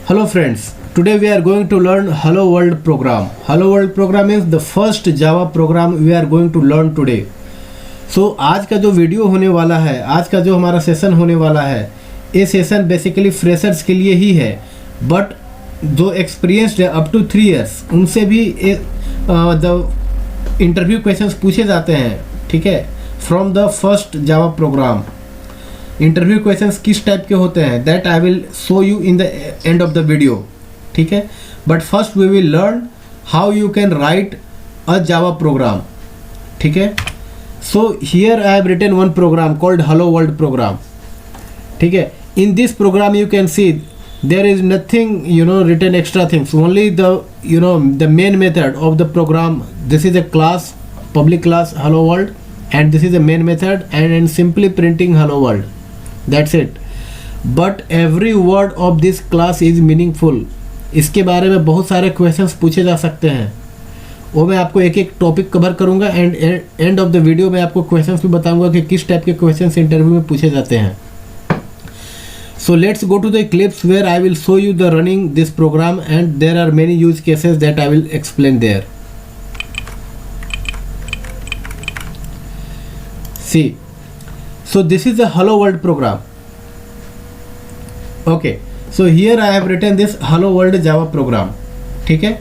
Hello friends, today we are going to learn Hello World program. Hello World program is the first Java program we are going to learn today. So आज का जो video होने वाला है, आज का जो हमारा सेशन होने वाला है, ये सेशन बेसिकली फ्रेशर्स के लिए ही है, बट जो एक्सपीरियंस्ड है अप टू 3 इयर्स उनसे भी द इंटरव्यू क्वेश्चंस पूछे जाते हैं, ठीक है, from the first Java program. Interview questions किस टाइप के होते हैं that I will show you in the end of the video, ठीक है. But first we will learn how you can write a Java program, ठीक है. So here I have written one program called hello world program, ठीक है. In this program you can see there is nothing written extra things, only the main method of the program. This is a class, public class hello world, and this is the main method and simply printing hello world, that's it. But every word of this class is meaningful. इसके बारे में बहुत सारे questions पूछे जा सकते हैं, वो मैं आपको एक एक टॉपिक कवर करूंगा and and of the video में आपको क्वेश्चंस भी बताऊंगा कि किस टाइप के क्वेश्चंस इंटरव्यू में पूछे जाते हैं. So let's go to the Eclipse where I will show you the running this program, and there are many use cases that I will explain there. See, so this is the Hello World program. Okay, so here I have written this Hello World Java program, ठीक है.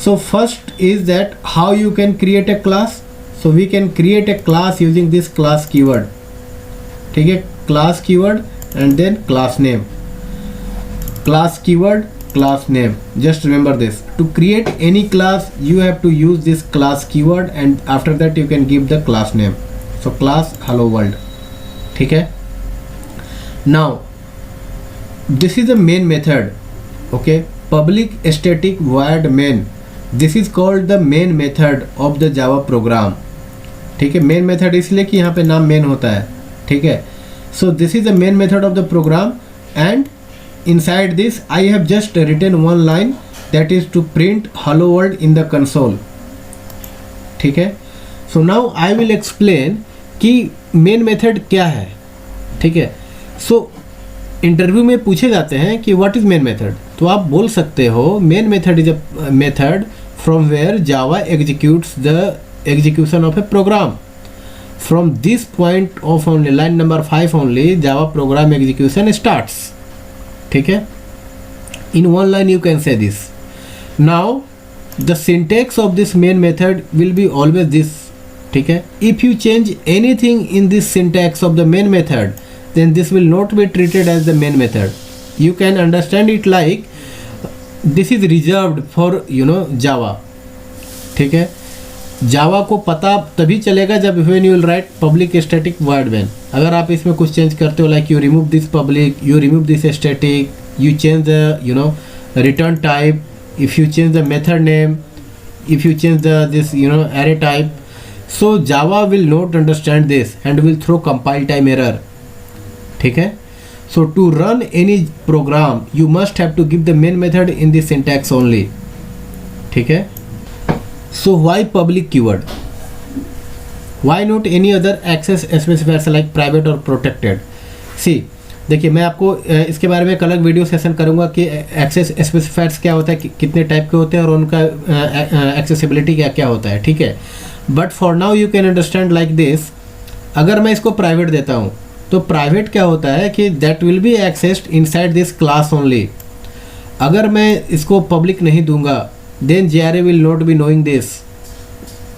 So first is that how you can create a class. So we can create a class using this class keyword, ठीक है, class keyword and then class name, class keyword, class name. Just remember this, to create any class you have to use this class keyword and after that you can give the class name. So class hello world, ठीक है. Now this is the main method, okay, public static void main. This is called the main method of the Java program, ठीक है. main method इसलिए कि यहाँ पे नाम main होता है, ठीक है. So this is the main method of the program, and inside this I have just written one line that is to print hello world in the console, ठीक है. So now I will explain कि main method क्या है, ठीक है. So interview में पूछे जाते हैं कि what is main method, तो आप बोल सकते हो main method is a method from where Java executes the execution of a program. From this point of only, line number 5 only, Java program execution starts, ठीक है. In one line you can say this. Now the syntax of this main method will be always this, ठीक है. If you change anything in this syntax of the main method, then this will not be treated as the main method. You can understand it like this is reserved for Java, ठीक है. जावा को पता तभी चलेगा जब when you will write public static void main. अगर आप इसमें कुछ चेंज करते हो, like you remove this public, you remove this static, you change the return type, if you change the method name, if you change the this array type, so Java will not understand this and will throw compile time error, ठीक है. So to run any program you must have to give the main method in this syntax only, ठीक है. So why public keyword? Why not any other access specifiers like private or protected? See, देखिए मैं आपको इसके बारे में एक अलग वीडियो सेशन करूंगा कि एक्सेस स्पेसिफायर्स क्या होता है, कितने टाइप के होते हैं और उनका एक्सेसिबिलिटी क्या क्या होता है, ठीक है. But for now you can understand like this. अगर मैं इसको प्राइवेट देता हूँ तो प्राइवेट क्या होता है कि that will be accessed inside this class only. अगर मैं इसको पब्लिक नहीं दूंगा then JRE will not be knowing this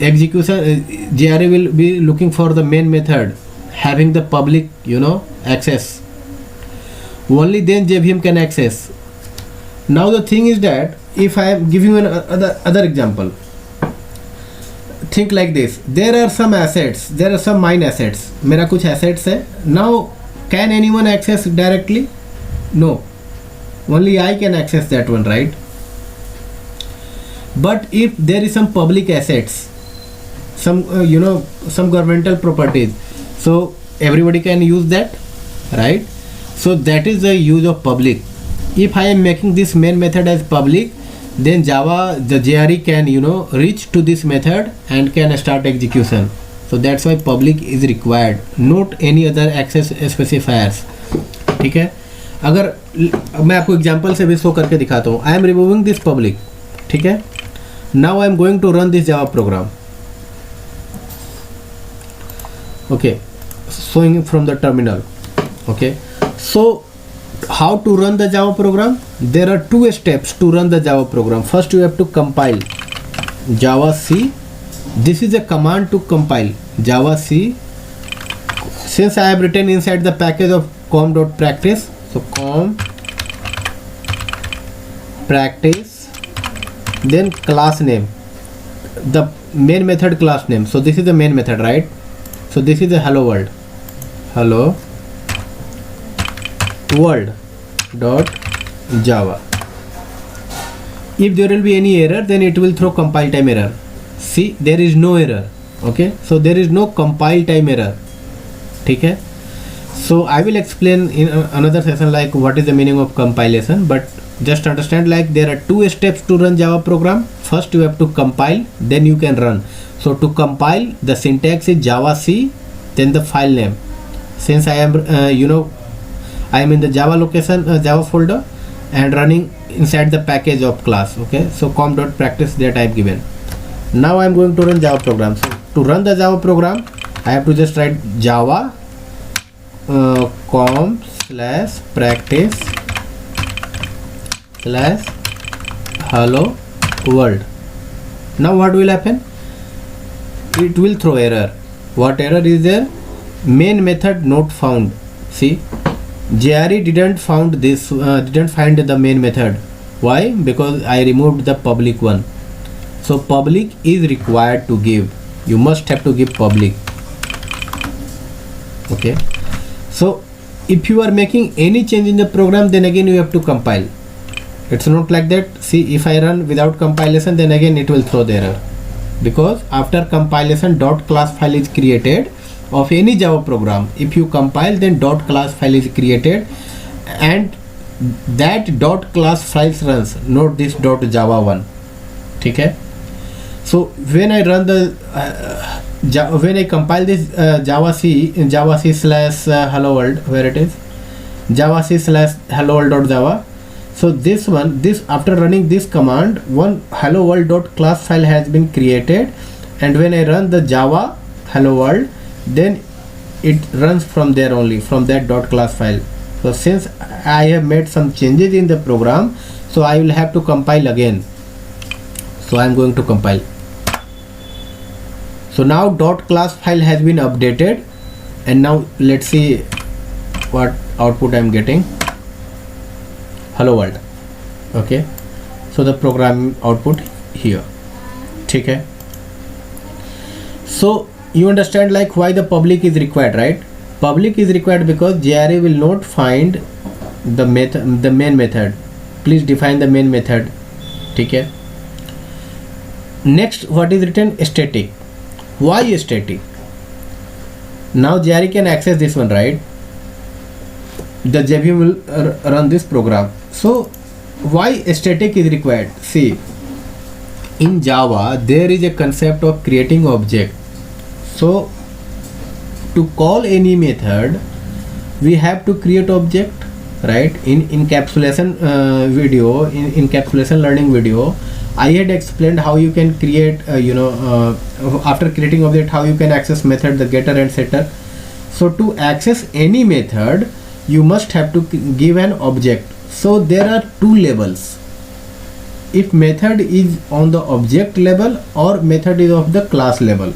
execution. JRE will be looking for the main method having the public access. Only then JVM can access. Now the thing is that if I am giving you another example, think like this. There are some assets, there are some mine assets. मेरा कुछ assets है. Now can anyone access directly? No, only I can access that one, right? But if there is some public assets, some some governmental properties, so everybody can use that, right? So that is the use of public. If I am making this main method as public, then Java, the JRE can reach to this method and can start execution. So that's why public is required, not any other access specifiers, ठीक है. अगर मैं आपको example से भी show करके दिखाता हूँ, I am removing this public, ठीक है. Now I am going to run this Java program. Okay, showing from the terminal. Okay, so how to run the Java program? There are two steps to run the Java program. First you have to compile Java C. This is a command to compile Java C. Since I have written inside the package of com.practice, so com practice, then class name, the main method class name. So this is the main method, right? So this is the hello world, hello world dot java. If there will be any error, then it will throw compile time error. See, there is no error. Okay, so there is no compile time error. ठीक है. So I will explain in another session like what is the meaning of compilation, but just understand like there are two steps to run Java program. First you have to compile, then you can run. So to compile, the syntax is Java C, then the file name. Since I am I am in the Java location, Java folder, and running inside the package of class. Okay, so com.practice that I have given. Now I am going to run Java program. So to run the Java program, I have to just write Java com/practice/hello world. Now what will happen? It will throw error. What error is there? Main method not found. See, JRE didn't find the main method. Why? Because I removed the public one. So public is required to give. You must have to give public. Okay. So if you are making any change in the program, then again you have to compile. It's not like that. See, if I run without compilation, then again it will throw the error. Because after compilation, dot class file is created of any Java program. If you compile, then dot class file is created, and that dot class file runs, not this dot java one. ठीक है. So when I run the when I compile this Java C slash hello world, where it is Java C slash hello world dot java. So this after running this command, one hello world dot class file has been created, and when I run the Java hello world, then it runs from there only, from that dot class file. So since I have made some changes in the program, so I will have to compile again. So I am going to compile. So now dot class file has been updated, and now let's see what output I am getting. Hello world. Okay, so the program output here. ठीक है. So you understand like why the public is required, right? Public is required because JRE will not find the main method. Please define the main method. ठीक है. Next, what is written? Static. Why static? Now JRE can access this one, right? The JVM will run this program. So why static is required? See, in Java there is a concept of creating object. So to call any method, we have to create object, right? In encapsulation video, in encapsulation learning video, I had explained how you can create after creating object, how you can access method, the getter and setter. So to access any method, you must have to give an object. So there are two levels. If method is on the object level or method is of the class level.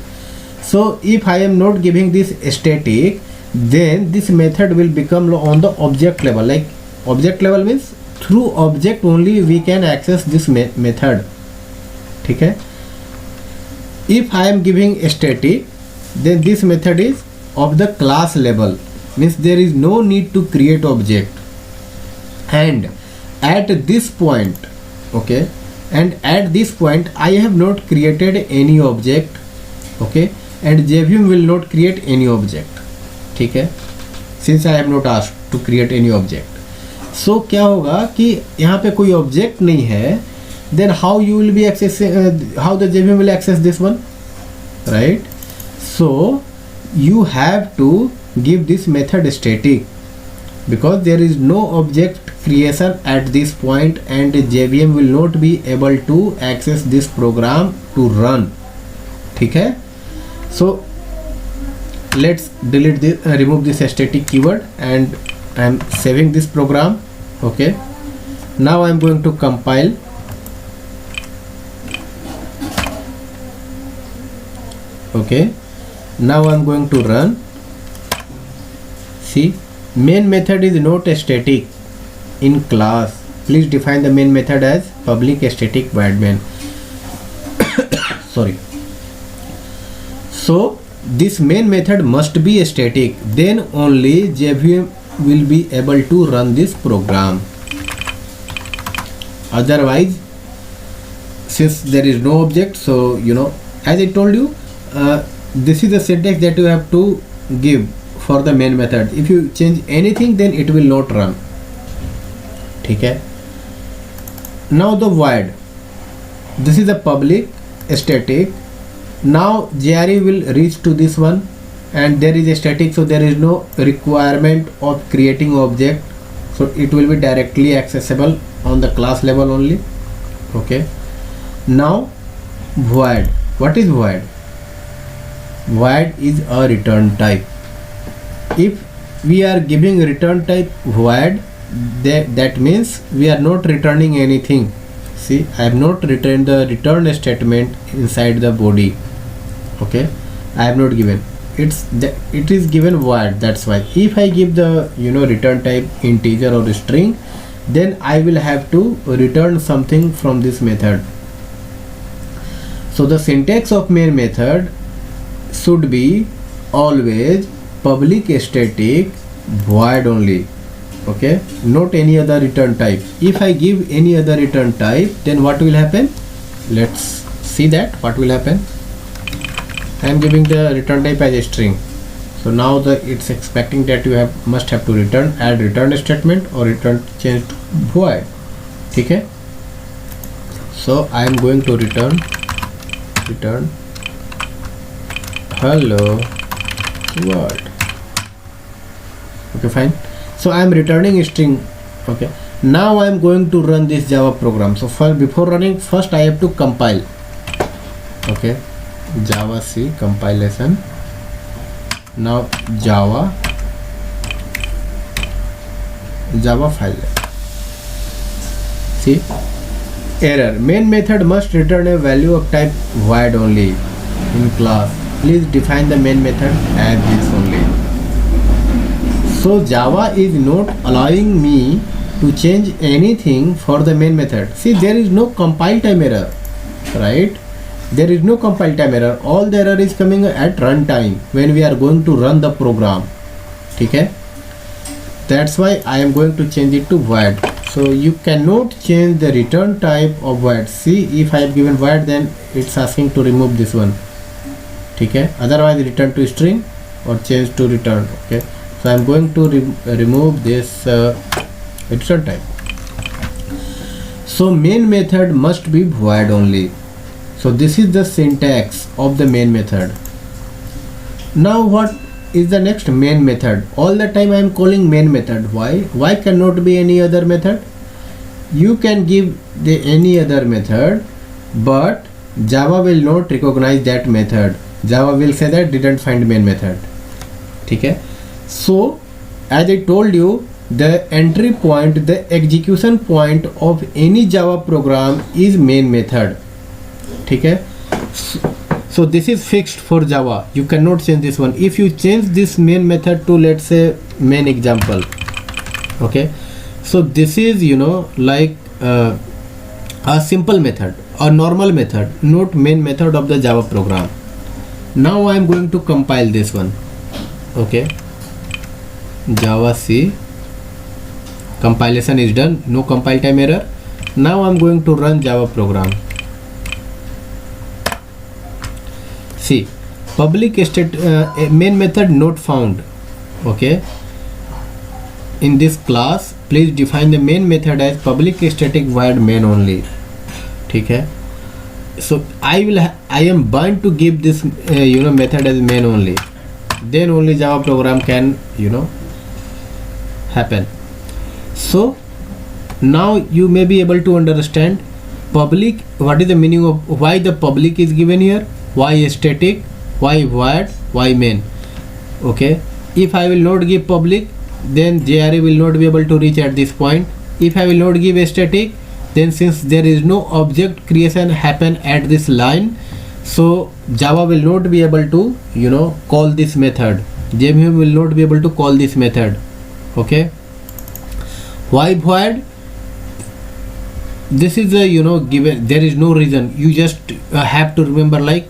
So if I am not giving this static, then this method will become on the object level. Like object level means through object only we can access this method. ठीक है. If I am giving static, then this method is of the class level, means there is no need to create object. And at this point, okay, and at this point I have not created any object, okay, and JVM will not create any object. ठीक है. Since I am not asked to create any object, so क्या होगा कि यहाँ पे कोई object नहीं है, then how you will be accessing, how the JVM will access this one, right? So you have to give this method static. because there is no object creation at this point and JVM will not be able to access this program to run. ठीक है, so let's delete this, remove this static keyword, and I am saving this program. Okay, now I am going to compile. Okay, now I am going to run. See, main method is not static in class. Please define the main method as public static void main. Sorry. So this main method must be static, then only JVM will be able to run this program. Otherwise, since there is no object, so as I told you, this is the syntax that you have to give for the main method. If you change anything, then it will not run. ठीक है. Now the void. This is a public static. Now JRE will reach to this one, and there is a static, so there is no requirement of creating object, so it will be directly accessible on the class level only. Okay. Now void. What is void? Void is a return type. If we are giving return type void, that means we are not returning anything. See, I have not returned the return statement inside the body. Okay, I have not given. It is given void. That's why if I give the return type integer or string, then I will have to return something from this method. So the syntax of main method should be always public static void only. Okay, not any other return type. If I give any other return type, then what will happen? Let's see that what will happen. I am giving the return type as a string, so now it's expecting that you must have to add return statement or return change to void. ठीक है, so I am going to return hello world. Okay, fine. So I am returning string. Okay, now I am going to run this Java program. So before running, first I have to compile. Okay, Java C compilation. Now Java file. See, error. Main method must return a value of type void only in class. Please define the main method as this only. So Java is not allowing me to change anything for the main method. See, there is no compile time error, right? There is no compile time error. All the error is coming at runtime when we are going to run the program. Okay, that's why I am going to change it to void. So you cannot change the return type of void. See, if I have given void, then it's asking to remove this one. Okay, otherwise return to string or change to return. Okay, so I am going to remove this return type. So main method must be void only. So this is the syntax of the main method. Now what is the next? Main method. All the time I am calling main method. Why cannot be any other method? You can give the any other method, but Java will not recognize that method. Java will say that didn't find main method. Okay, so as I told you, the entry point, the execution point of any Java program is main method. Okay, so this is fixed for Java. You cannot change this one. If you change this main method to, let's say, main example. Okay, so this is like a simple method or normal method, not main method of the Java program. Now I am going to compile this one. Okay, Java C compilation is done. No compile time error. Now I am going to run Java program. See, public state main method not found. Okay, in this class, please define the main method as public static void main only. Okay, so I am bound to give this method as main only. Then only Java program can happen. So now you may be able to understand public, what is the meaning of why the public is given here, why static, why void, why main. Okay, if I will not give public, then JRE will not be able to reach at this point. If I will not give a static, then since there is no object creation happen at this line, so Java will not be able to call this method. JVM will not be able to call this method. Okay, why void? This is a given, there is no reason, you just have to remember, like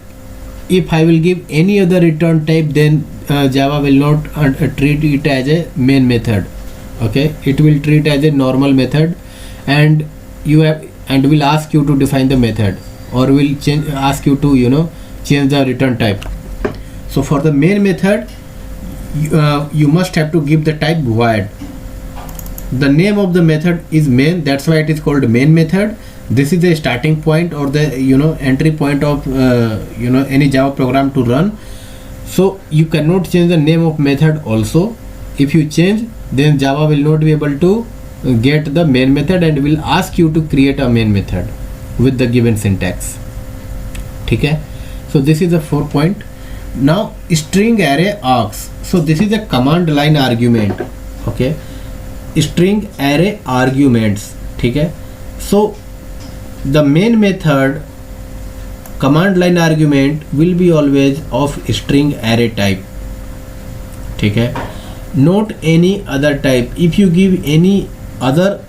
if I will give any other return type, then Java will not treat it as a main method. Okay, it will treat as a normal method, and will ask you to define the method, or will ask you to change the return type. So for the main method, you must have to give the type void. The name of the method is main, that's why it is called main method. This is the starting point, or the entry point of any Java program to run. So you cannot change the name of method also. If you change, then Java will not be able to get the main method and will ask you to create a main method with the given syntax. Okay, so this is the 4 point. Now string array args. So this is a command line argument. Okay, string array arguments. Okay, so the main method command line argument will be always of string array type. Okay, not any other type. If you give any other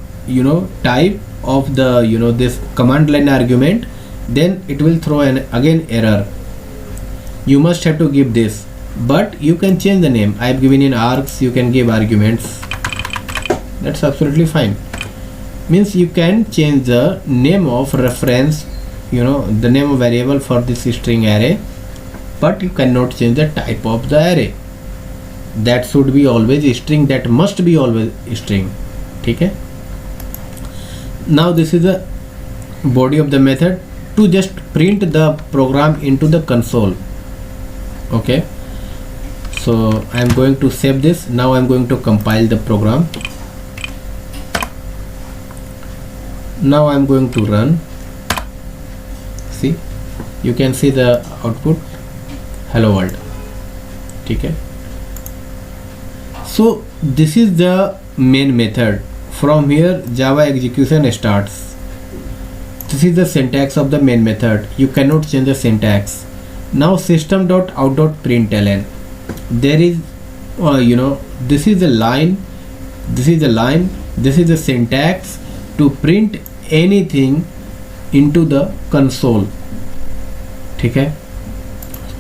type of the this command line argument, then it will throw an again error. You must have to give this, but you can change the name. I have given in args, you can give arguments, that's absolutely fine. Means you can change the name of reference, the name of variable for this string array, but you cannot change the type of the array. That should be always a string, that must be always a string. Okay, now this is the body of the method to just print the program into the console. Okay, so I am going to save this. Now I am going to compile the program. Now I am going to run. See, you can see the output, hello world. Okay, so this is the main method. From here Java execution starts. This is the syntax of the main method. You cannot change the syntax. Now system.out.println, there is this is the line, this is the line, this is the syntax to print anything into the console. Okay,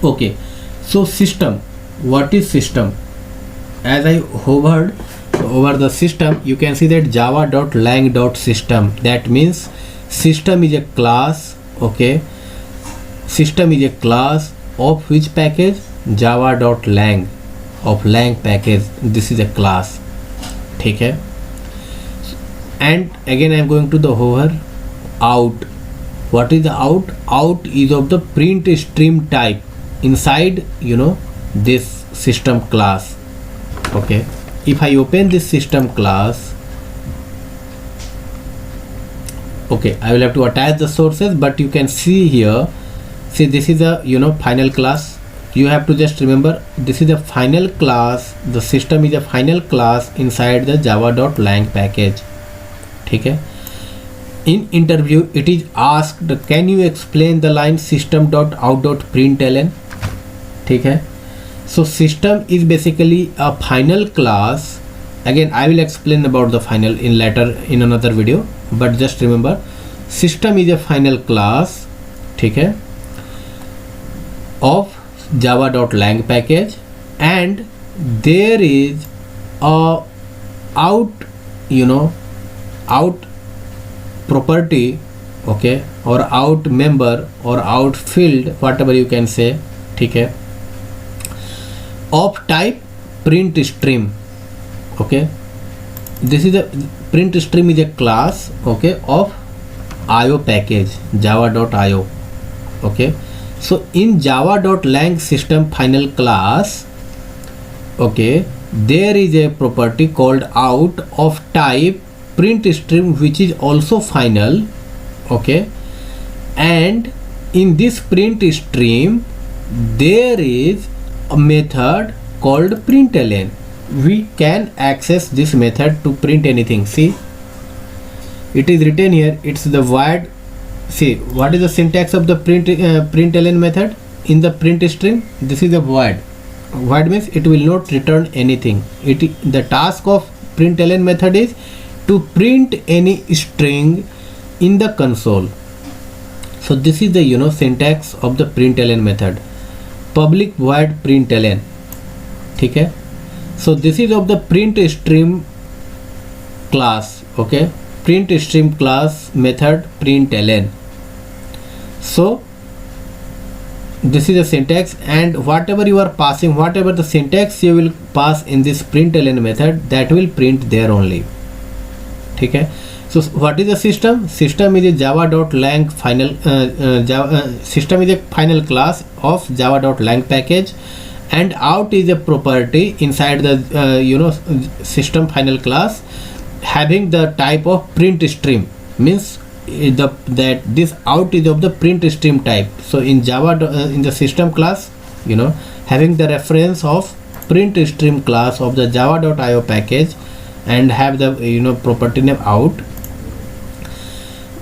okay, so system, what is system? As I hovered over the system, you can see that java.lang.system, that means system is a class. Okay, system is a class of which package? Java.lang, of lang package. This is a class. Okay, and again I am going to the hover out. What is the out? Out is of the print stream type inside this system class. Okay, if I open this system class, okay, I will have to attach the sources, but you can see here, see this is a final class. You have to just remember, this is a final class, the system is a final class inside the java.lang package. Okay, in interview it is asked, can you explain the line system.out.println? Okay, so system is basically a final class. Again I will explain about the final in later in another video, but just remember system is a final class. Okay, of java.lang package, and there is a out out property, okay, or out member or out field, whatever you can say. Okay, of type print stream. Okay, this is a print stream is a class, okay, of IO package, java.io. Okay, so in java.lang system final class, okay, there is a property called out of type print stream which is also final. Okay, and in this print stream there is a method called println. We can access this method to print anything. See, it is written here, it's the void. See, what is the syntax of the println method in the print string? This is a void. Void means it will not return anything. The task of println method is to print any string in the console. So this is the syntax of the println method, public void println. ठीक है, so this is of the print stream class. Okay, print stream class method println. So this is the syntax, and whatever you are passing, whatever the syntax you will pass in this println method, that will print there only. ठीक है, so what is the system? System is a java.lang final system is a final class of java.lang package, and out is a property inside the system final class having the type of print stream. Means that this out is of the print stream type. So in Java in the system class, having the reference of print stream class of the java.io package, and have the property name out,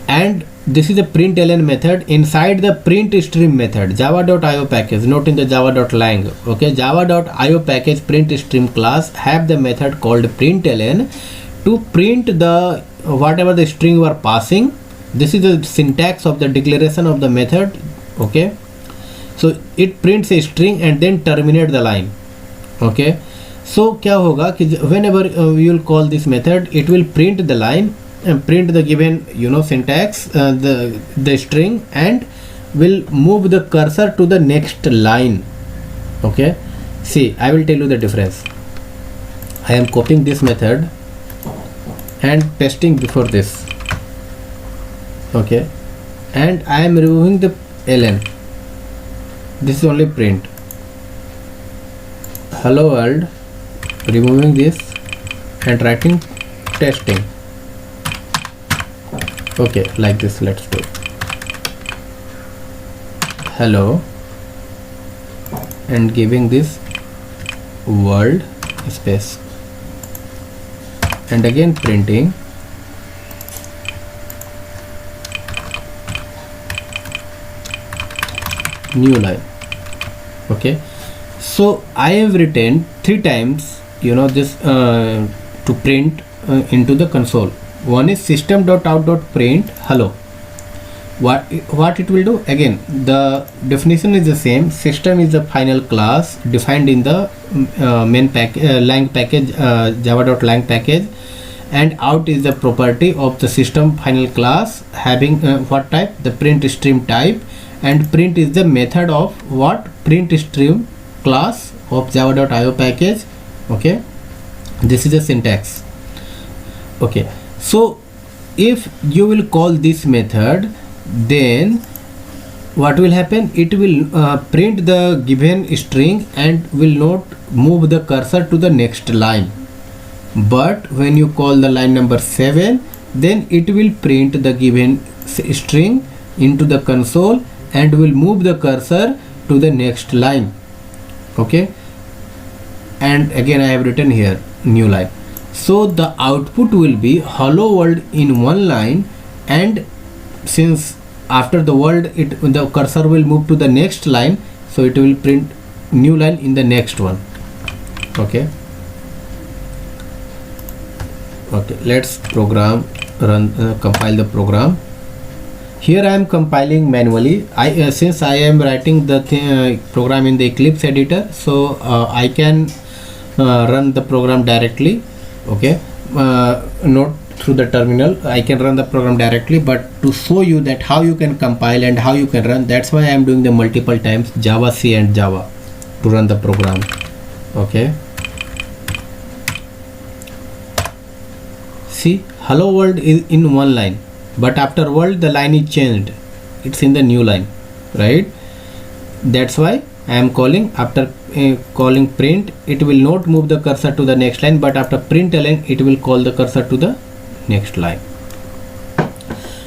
and this is a println method inside the print stream method java.io package, not in the java.lang. Okay, java.io package print stream class have the method called println to print the whatever the string you are passing. This is the syntax of the declaration of the method. Okay, so it prints a string and then terminate the line. Okay, so क्या होगा कि whenever you will call this method, it will print the line and print the given syntax, the string, and will move the cursor to the next line. Okay, see, I will tell you the difference. I am copying this method and pasting before this. Okay, and I am removing the ln. This is only print hello world, removing this and writing testing. Okay, like this. Let's do hello and giving this world space, and again printing new line. Okay, so I have written 3 times this to print into the console. One is system.out.print hello. What it will do? Again, the definition is the same. System is the final class defined in the main lang package, java.lang package, and out is the property of the system final class having what type? The print stream type, and print is the method of what? Print stream class of java.io package. Okay, this is the syntax. Okay, so if you will call this method, then what will happen? It will print the given string and will not move the cursor to the next line. But when you call the line number 7, then it will print the given string into the console and will move the cursor to the next line. Okay, and again I have written here new line. So the output will be hello world in one line, and since after the world the cursor will move to the next line, so it will print new line in the next one. Okay, let's program run, compile the program. Here I am compiling manually. Since I am writing the program in the Eclipse editor, so I can run the program directly. Okay, not through the terminal. I can run the program directly, but to show you that how you can compile and how you can run, that's why I am doing the multiple times Java C and Java to run the program. Okay, see, hello world is in one line, but after world the line is changed, it's in the new line, right? That's why I am calling. After calling print, it will not move the cursor to the next line, but after println it will call the cursor to the next line.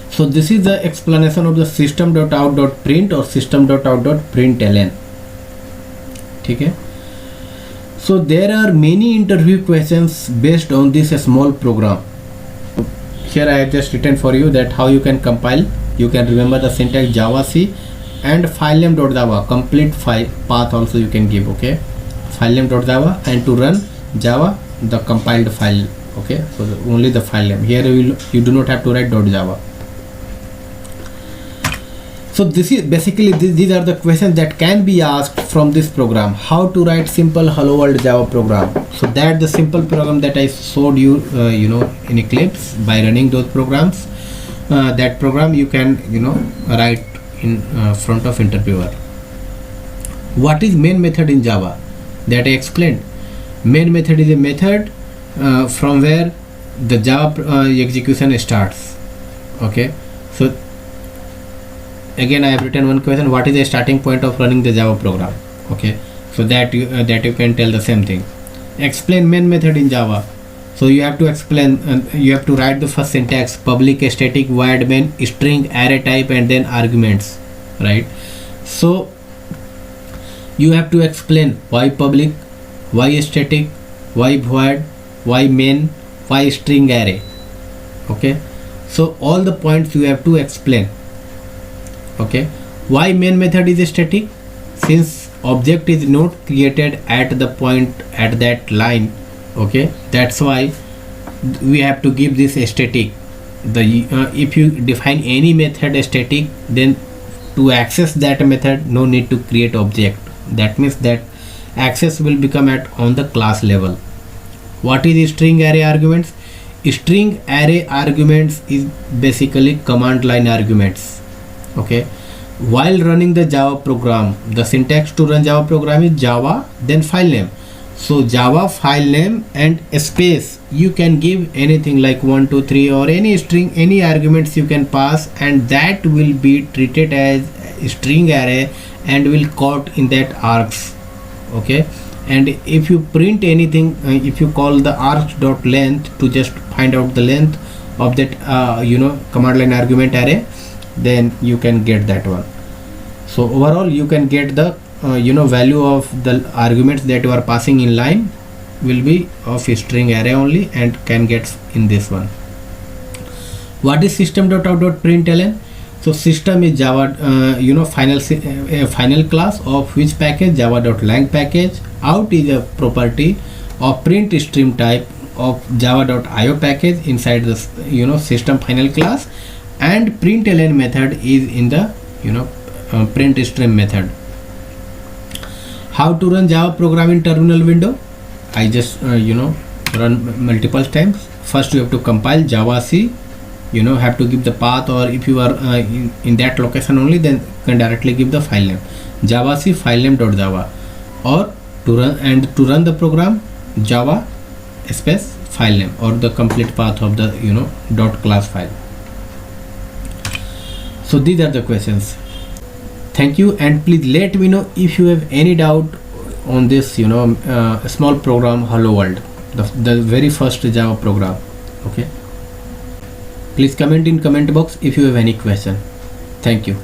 So this is the explanation of the system.out.print or system.out.println. Okay. So there are many interview questions based on this small program. Here I have just written for you that how you can compile. You can remember the syntax javac and filename.java, complete file path also you can give. Okay, filename.java, and to run Java, the compiled file. Okay, so only the file name. Here you do not have to write .java. So this is basically these are the questions that can be asked from this program. How to write simple hello world Java program. So that the simple program that I showed you, in Eclipse, by running those programs, that program you can write in front of interviewer. What is main method in Java? That I explained. Main method is a method from where the Java execution starts. Okay, so again I have written one question: what is the starting point of running the Java program? Okay, so that you can tell the same thing. Explain main method in Java. So you have to explain, you have to write the first syntax: public static void main string array type and then arguments, right? So you have to explain why public, why static, why void, why main, why string array. Okay, so all the points you have to explain. Okay, why main method is static? Since object is not created at the point at that line. Okay, that's why we have to give this static. If you define any method static, then to access that method no need to create object. That means that access will become on the class level. What is string array arguments? String array arguments is basically command line arguments. Okay, while running the Java program, the syntax to run Java program is Java then file name. So Java file name and space, you can give anything like 1 2 3 or any string, any arguments you can pass, and that will be treated as string array and will caught in that args. Okay, and if you print anything, if you call the args.length to just find out the length of that command line argument array, then you can get that one. So overall you can get the value of the arguments that you are passing in line will be of string array only and can get in this one. What is system.out.println? So system is Java final class of which package? Java.lang package. Out is a property of print stream type of java.io package inside the system final class, and println method is in the print stream method. How to run Java program in terminal window? I just run multiple times. First you have to compile javac, have to give the path, or if you are in that location only, then you can directly give the file name javac filename.java, or to run the program java space file name or the complete path of the dot class file. So these are the questions. Thank you, and please let me know if you have any doubt on this small program hello world, the very first Java program. Okay, please comment in comment box if you have any question. Thank you.